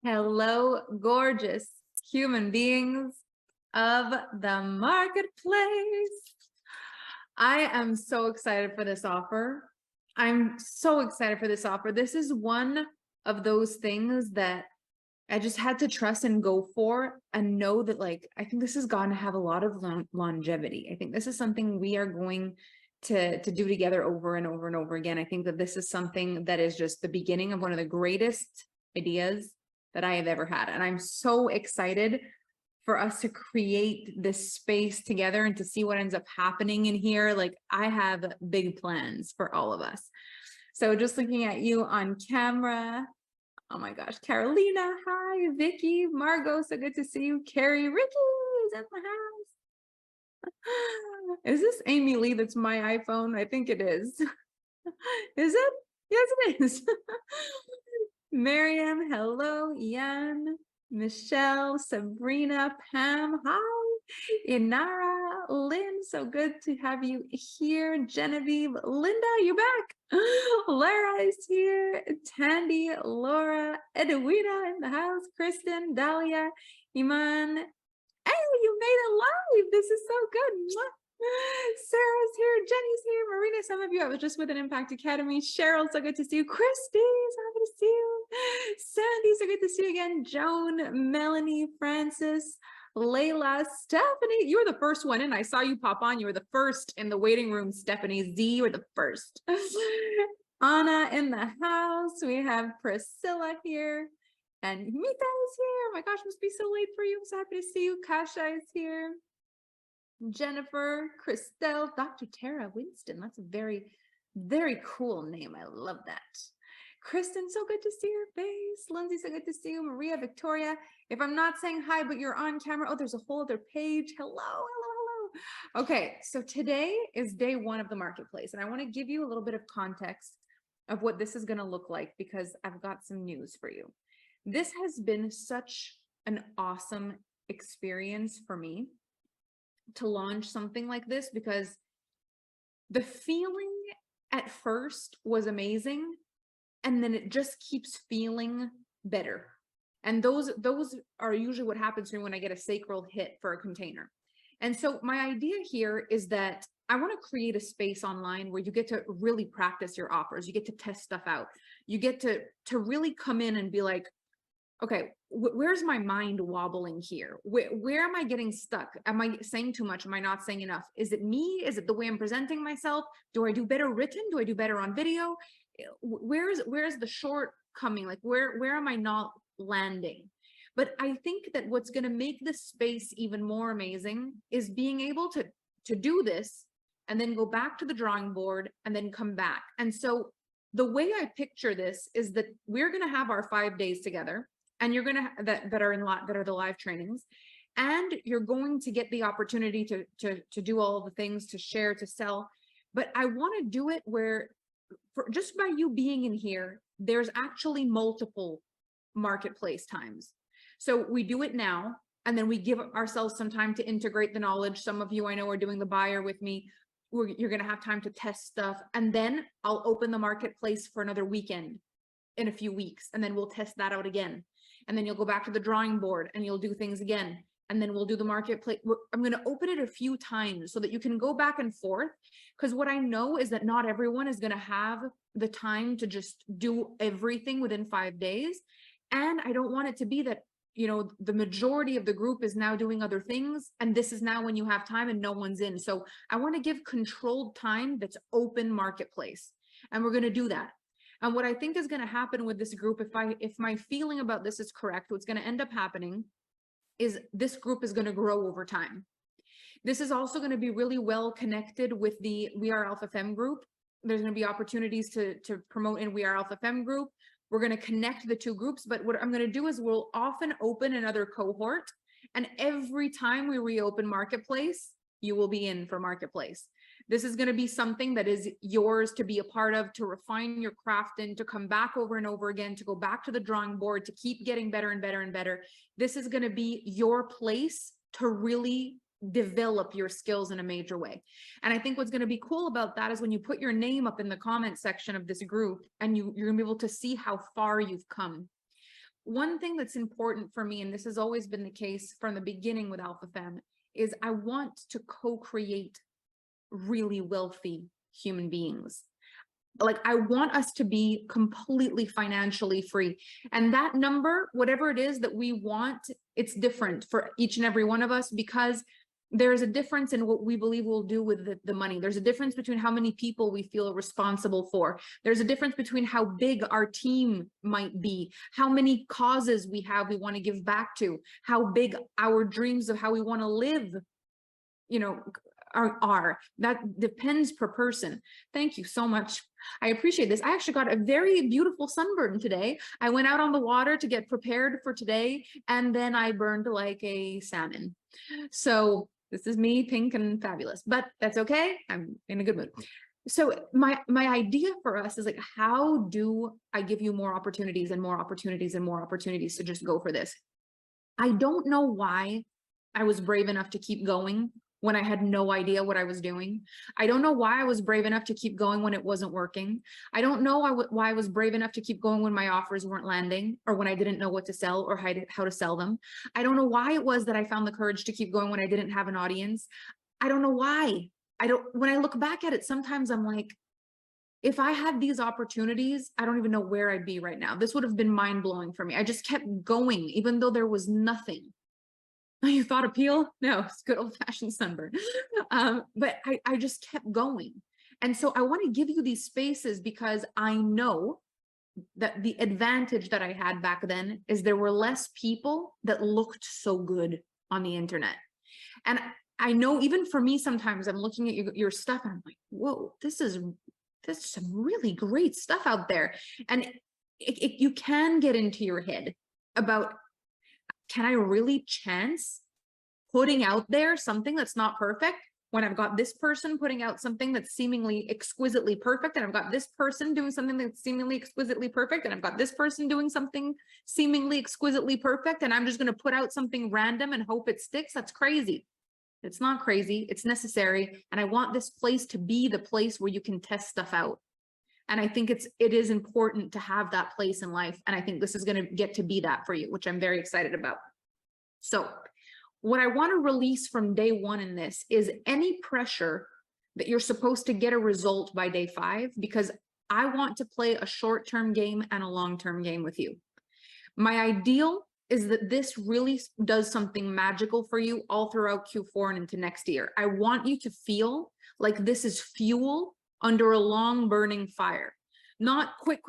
Hello, gorgeous human beings of the marketplace. I am so excited for this offer. I'm so excited for this offer. This is one of those things that I just had to trust and go for and know that, like, I think this is going to have a lot of longevity. I think this is something we are going to do together over and over and over again. I think that this is something that is just the beginning of one of the greatest ideas that I have ever had. And I'm so excited for us to create this space together and to see what ends up happening in here. Like, I have big plans for all of us. So just looking at you on camera, oh my gosh, Carolina, hi, Vicky, Margot, so good to see you. Carrie, Ricky is in the house. Is this Amy Lee? That's my iPhone. I think it is. Is it? Yes, it is. Miriam, hello. Ian, Michelle, Sabrina, Pam, hi. Inara, Lynn, so good to have you here. Genevieve, Linda, you're back. Lara is here. Tandy, Laura, Edwina in the house. Kristen, Dahlia, Iman. Hey, you made it live. This is so good. Sarah's here, Jenny's here, Marina, some of you, I was just with an Impact Academy. Cheryl, so good to see you. Christy, so good to see you. Sandy, so good to see you again. Joan, Melanie, Francis, Layla, Stephanie, you were the first one in. I saw you pop on. You were the first in the waiting room, Stephanie Z, you were the first. Anna in the house. We have Priscilla here. And Mita is here. Oh my gosh, must be so late for you. I'm so happy to see you. Kasha is here. Jennifer, Christelle, Dr. Tara Winston. That's a very, very cool name. I love that. Kristen, so good to see your face. Lindsay, so good to see you. Maria, Victoria. If I'm not saying hi, but you're on camera, oh, there's a whole other page. Hello, hello, hello. Okay, so today is day one of the marketplace, and I want to give you a little bit of context of what this is going to look like because I've got some news for you. This has been such an awesome experience for me to launch something like this, because the feeling at first was amazing, and then it just keeps feeling better. And those are usually what happens to me when I get a sacral hit for a container. And so my idea here is that I want to create a space online where you get to really practice your offers. You get to test stuff out. You get to really come in and be like, okay, where's my mind wobbling here? Where am I getting stuck? Am I saying too much? Am I not saying enough? Is it me? Is it the way I'm presenting myself? Do I do better written? Do I do better on video? Where's the shortcoming? Like, where am I not landing? But I think that what's going to make this space even more amazing is being able to do this and then go back to the drawing board and then come back. And so the way I picture this is that we're going to have our 5 days together. And you're going to that are the live trainings, and you're going to get the opportunity to do all the things, to share, to sell. But I want to do it where, just by you being in here, there's actually multiple marketplace times. So we do it now, and then we give ourselves some time to integrate the knowledge. Some of you I know are doing the buyer with me. You're going to have time to test stuff, and then I'll open the marketplace for another weekend in a few weeks, and then we'll test that out again. And then you'll go back to the drawing board and you'll do things again. And then we'll do the marketplace. I'm going to open it a few times so that you can go back and forth. Because what I know is that not everyone is going to have the time to just do everything within 5 days. And I don't want it to be that, you know, the majority of the group is now doing other things, and this is now when you have time and no one's in. So I want to give controlled time that's open marketplace. And we're going to do that. And what I think is going to happen with this group, if my feeling about this is correct, what's going to end up happening is this group is going to grow over time. This is also going to be really well connected with the We Are Alpha Femme group. There's going to be opportunities to promote in We Are Alpha Femme group. We're going to connect the two groups, but what I'm going to do is we'll often open another cohort, and every time we reopen Marketplace, you will be in for Marketplace. This is going to be something that is yours to be a part of, to refine your craft in, to come back over and over again, to go back to the drawing board, to keep getting better and better and better. This is going to be your place to really develop your skills in a major way. And I think what's going to be cool about that is when you put your name up in the comment section of this group, and you're going to be able to see how far you've come. one thing that's important for me, and this has always been the case from the beginning with Alpha Femme, is I want to co-create really wealthy human beings. Like, I want us to be completely financially free. And that number, whatever it is that we want, it's different for each and every one of us, because there's a difference in what we believe we'll do with the money. There's a difference between how many people we feel responsible for. There's a difference between how big our team might be, how many causes we have we want to give back to, how big our dreams of how we want to live, you know, are. That depends per person. Thank you so much. I appreciate this. I actually got a very beautiful sunburn today. I went out on the water to get prepared for today, and then I burned like a salmon. So this is me, pink and fabulous, but that's okay. I'm in a good mood. So my idea for us is like, how do I give you more opportunities and more opportunities and more opportunities to just go for this? I don't know why I was brave enough to keep going when I had no idea what I was doing. I don't know why I was brave enough to keep going when it wasn't working. I don't know why I was brave enough to keep going when my offers weren't landing, or when I didn't know what to sell or how to sell them. I don't know why it was that I found the courage to keep going when I didn't have an audience. I don't know why. When I look back at it, sometimes I'm like, if I had these opportunities, I don't even know where I'd be right now. This would have been mind-blowing for me. I just kept going, even though there was nothing. You thought appeal? No, it's good old-fashioned sunburn. But I just kept going. And so I want to give you these spaces because I know that the advantage that I had back then is there were less people that looked so good on the internet. And I know even for me, sometimes I'm looking at your stuff and I'm like, whoa, there's some really great stuff out there. And you can get into your head about, can I really chance putting out there something that's not perfect when I've got this person putting out something that's seemingly exquisitely perfect, and I've got this person doing something that's seemingly exquisitely perfect, and I've got this person doing something seemingly exquisitely perfect, and I'm just going to put out something random and hope it sticks? That's crazy. It's not crazy. It's necessary. And I want this place to be the place where you can test stuff out. And I think it is important to have that place in life. And I think this is going to get to be that for you, which I'm very excited about. So what I want to release from day one in this is any pressure that you're supposed to get a result by day 5, because I want to play a short-term game and a long-term game with you. My ideal is that this really does something magical for you all throughout Q4 and into next year. I want you to feel like this is fuel under a long burning fire. Not quick,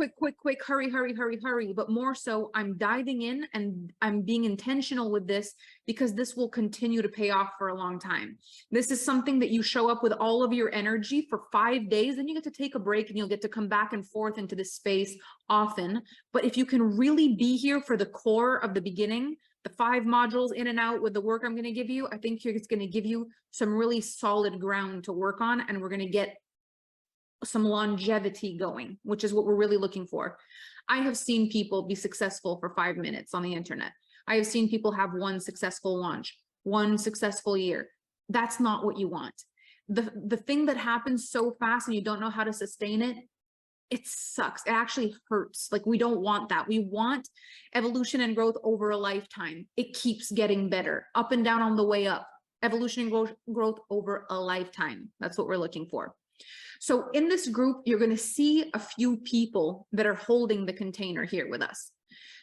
hurry, but more so I'm diving in and I'm being intentional with this, because this will continue to pay off for a long time. This is something that you show up with all of your energy for 5 days, then you get to take a break and you'll get to come back and forth into this space often. But if you can really be here for the core of the beginning, the 5 modules in and out with the work I'm going to give you, I think it's going to give you some really solid ground to work on, and we're going to get some longevity going, which is what we're really looking for. I have seen people be successful for 5 minutes on the internet. I have seen people have 1 successful launch, 1 successful year. That's not what you want. The thing that happens so fast and you don't know how to sustain it, it sucks. It actually hurts. Like, we don't want that. We want evolution and growth over a lifetime. It keeps getting better, up and down on the way up. Evolution and growth over a lifetime. That's what we're looking for. So in this group, you're going to see a few people that are holding the container here with us.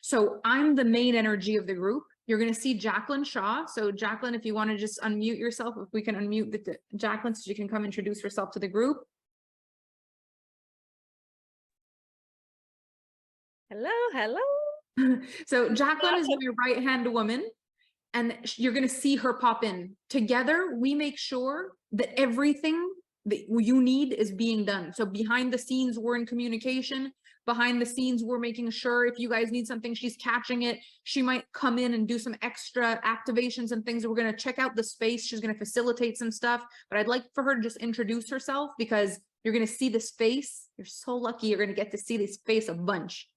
So I'm the main energy of the group. You're going to see Jacqueline Shaw. So Jacqueline, if you want to just unmute yourself, if we can unmute Jacqueline so you can come introduce herself to the group. Hello. So Jacqueline is your right-hand woman, and you're going to see her pop in. Together, we make sure that everything that you need is being done. So behind the scenes, we're in communication. Behind the scenes, we're making sure if you guys need something, she's catching it. She might come in and do some extra activations and things. We're going to check out the space. She's going to facilitate some stuff. But I'd like for her to just introduce herself, because you're going to see this face. You're so lucky you're going to get to see this face a bunch.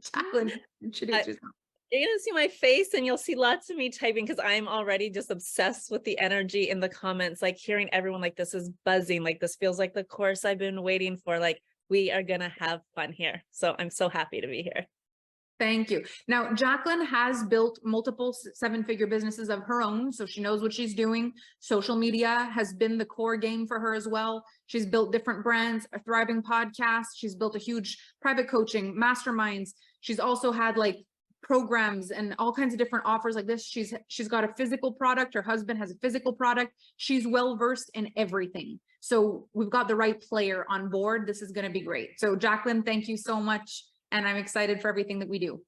Jacqueline, introduce yourself. You're going to see my face and you'll see lots of me typing, because I'm already just obsessed with the energy in the comments, like hearing everyone like this is buzzing, like this feels like the course I've been waiting for, like we are going to have fun here. So I'm so happy to be here. Thank you. Now, Jacqueline has built multiple seven-figure businesses of her own, so she knows what she's doing. Social media has been the core game for her as well. She's built different brands, a thriving podcast. She's built a huge private coaching, masterminds. She's also had like programs and all kinds of different offers like this. She's got a physical product. Her husband has a physical product. She's well-versed in everything. So we've got the right player on board. This is going to be great. So Jacqueline, thank you so much. And I'm excited for everything that we do.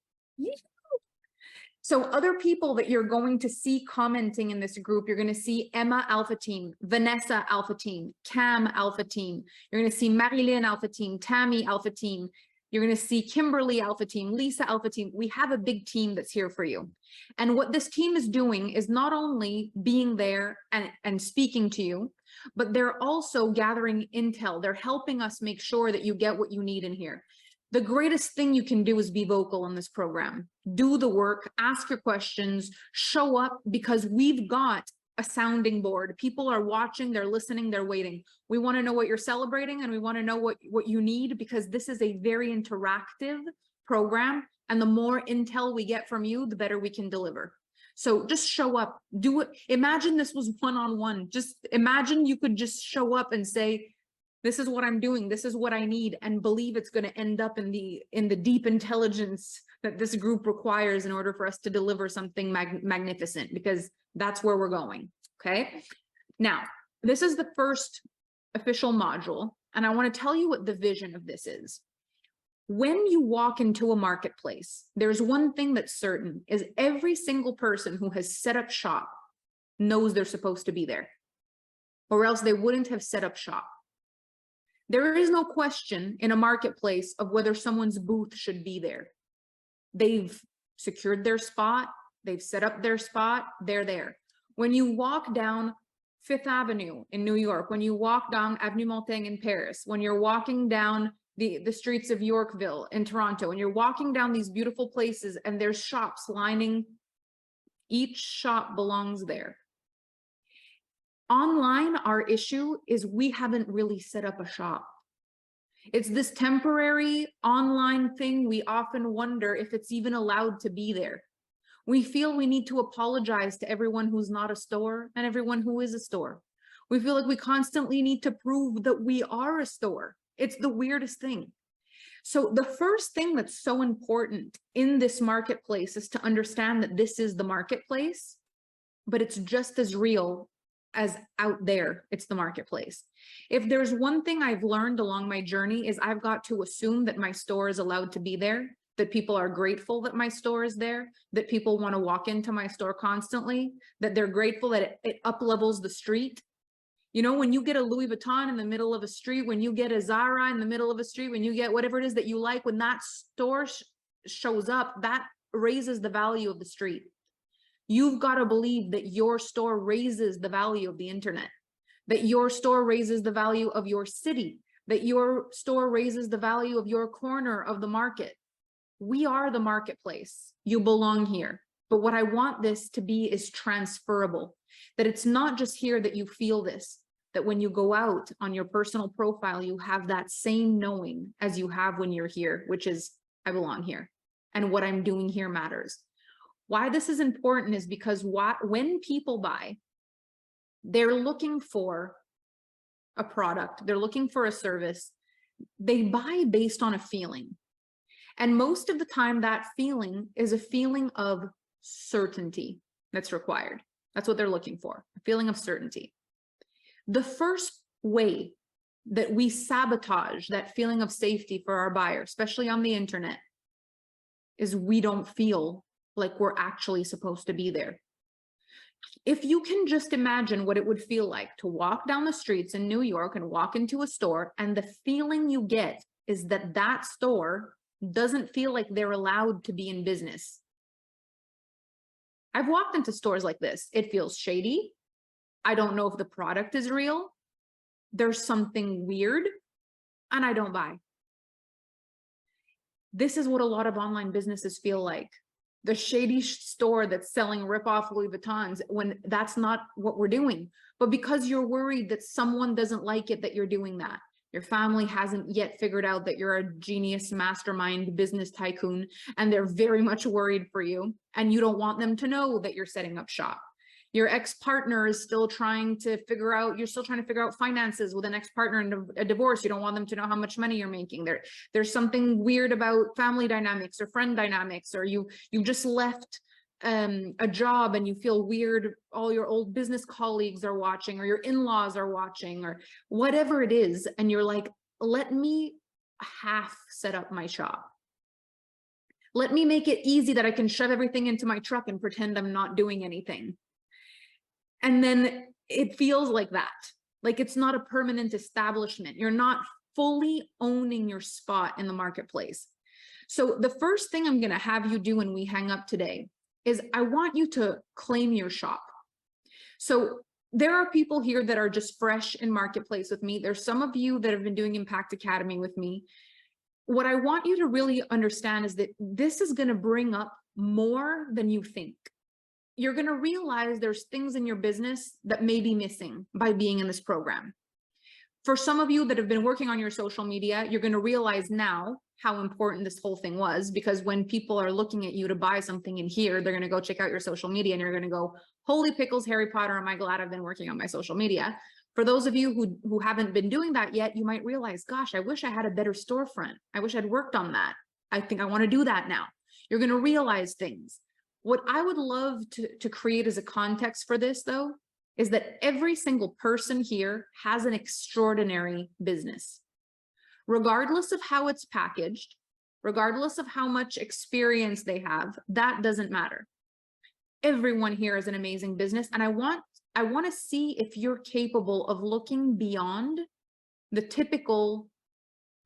So other people that you're going to see commenting in this group, you're going to see Emma Alpha Team, Vanessa Alpha Team, Cam Alpha Team. You're going to see Marilyn Alpha Team, Tammy Alpha Team. You're going to see Kimberly Alpha Team, Lisa Alpha Team. We have a big team that's here for you. And what this team is doing is not only being there and speaking to you, but they're also gathering intel. They're helping us make sure that you get what you need in here. The greatest thing you can do is be vocal in this program. Do the work, ask your questions, show up, because we've got a sounding board. People are watching, they're listening, they're waiting. We want to know what you're celebrating, and we want to know what you need, because this is a very interactive program. And the more intel we get from you, the better we can deliver. So just show up, do it. Imagine this was one-on-one. Just imagine you could just show up and say, this is what I'm doing. This is what I need, and believe it's going to end up in the deep intelligence that this group requires in order for us to deliver something magnificent, because that's where we're going. Okay. Now, this is the first official module, and I want to tell you what the vision of this is. When you walk into a marketplace, there's one thing that's certain, is every single person who has set up shop knows they're supposed to be there, or else they wouldn't have set up shop. There is no question in a marketplace of whether someone's booth should be there. They've secured their spot, they've set up their spot, they're there. When you walk down Fifth Avenue in New York, when you walk down Avenue Montaigne in Paris, when you're walking down the streets of Yorkville in Toronto, and you're walking down these beautiful places and there's shops lining, each shop belongs there. Online, our issue is we haven't really set up a shop. It's this temporary online thing. We often wonder if it's even allowed to be there. We feel we need to apologize to everyone who's not a store and everyone who is a store. We feel like we constantly need to prove that we are a store. It's the weirdest thing. So the first thing that's so important in this marketplace is to understand that this is the marketplace, but it's just as real as out there. It's the marketplace. If there's one thing I've learned along my journey, is I've got to assume that my store is allowed to be there, that people are grateful that my store is there, that people want to walk into my store constantly, that they're grateful that it up levels the street. You know, when you get a Louis Vuitton in the middle of a street, when you get a Zara in the middle of a street, when you get whatever it is that you like, when that store shows up, that raises the value of the street. You've got to believe that your store raises the value of the internet, that your store raises the value of your city, that your store raises the value of your corner of the market. We are the marketplace. You belong here. But what I want this to be is transferable, that it's not just here that you feel this, that when you go out on your personal profile, you have that same knowing as you have when you're here, which is, I belong here, and what I'm doing here matters. Why this is important is because when people buy, they're looking for a product, they're looking for a service, they buy based on a feeling. And most of the time that feeling is a feeling of certainty that's required. That's what they're looking for, a feeling of certainty. The first way that we sabotage that feeling of safety for our buyer, especially on the internet, is we don't feel like we're actually supposed to be there. If you can just imagine what it would feel like to walk down the streets in New York and walk into a store, and the feeling you get is that that store doesn't feel like they're allowed to be in business. I've walked into stores like this. It feels shady. I don't know if the product is real. There's something weird, and I don't buy. This is what a lot of online businesses feel like. The shady store that's selling rip-off Louis Vuittons, when that's not what we're doing. But because you're worried that someone doesn't like it, that you're doing that. Your family hasn't yet figured out that you're a genius mastermind business tycoon, and they're very much worried for you, and you don't want them to know that you're setting up shop. Your ex-partner is still trying to figure out, you're still trying to figure out finances with an ex-partner in a divorce. You don't want them to know how much money you're making. There's something weird about family dynamics or friend dynamics, or you just left a job and you feel weird. All your old business colleagues are watching, or your in-laws are watching, or whatever it is. And you're like, let me half set up my shop. Let me make it easy that I can shove everything into my truck and pretend I'm not doing anything. And then it feels like that, like it's not a permanent establishment. You're not fully owning your spot in the marketplace. So the first thing I'm going to have you do when we hang up today is I want you to claim your shop. So there are people here that are just fresh in marketplace with me. There's some of you that have been doing Impact Academy with me. What I want you to really understand is that this is going to bring up more than you think. You're going to realize there's things in your business that may be missing by being in this program. For some of you that have been working on your social media, you're going to realize now how important this whole thing was, because when people are looking at you to buy something in here, they're going to go check out your social media and you're going to go, holy pickles, Harry Potter, am I glad I've been working on my social media. For those of you who haven't been doing that yet, you might realize, gosh, I wish I had a better storefront. I wish I'd worked on that. I think I want to do that now. You're going to realize things. What I would love to create as a context for this, though, is that every single person here has an extraordinary business. Regardless of how it's packaged, regardless of how much experience they have, that doesn't matter. Everyone here is an amazing business, and I want to see if you're capable of looking beyond the typical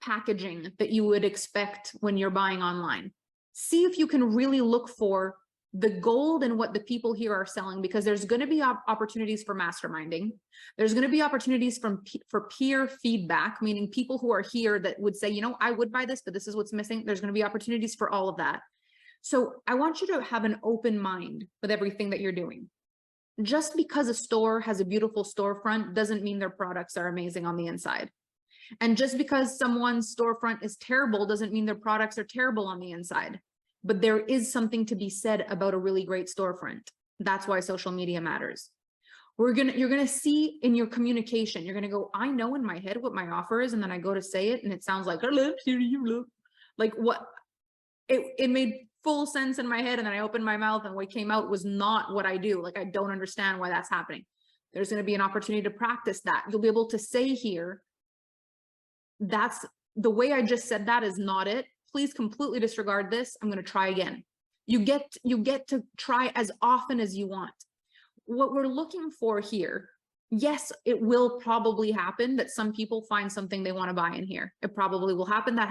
packaging that you would expect when you're buying online. See if you can really look for the gold in what the people here are selling, because there's going to be opportunities for masterminding. There's going to be opportunities for peer feedback, meaning people who are here that would say, you know, I would buy this, but this is what's missing. There's going to be opportunities for all of that. So I want you to have an open mind with everything that you're doing. Just because a store has a beautiful storefront doesn't mean their products are amazing on the inside. And just because someone's storefront is terrible doesn't mean their products are terrible on the inside. But there is something to be said about a really great storefront. That's why social media matters. You're gonna see in your communication, you're gonna go, I know in my head what my offer is, and then I go to say it, and it sounds like, like what, it made full sense in my head, and then I opened my mouth, and what came out was not what I do. Like, I don't understand why that's happening. There's gonna be an opportunity to practice that. You'll be able to say here, that's the way I just said that is not it. Please completely disregard this. I'm going to try again. You get to try as often as you want. What we're looking for here, yes, it will probably happen that some people find something they want to buy in here. It probably will happen. That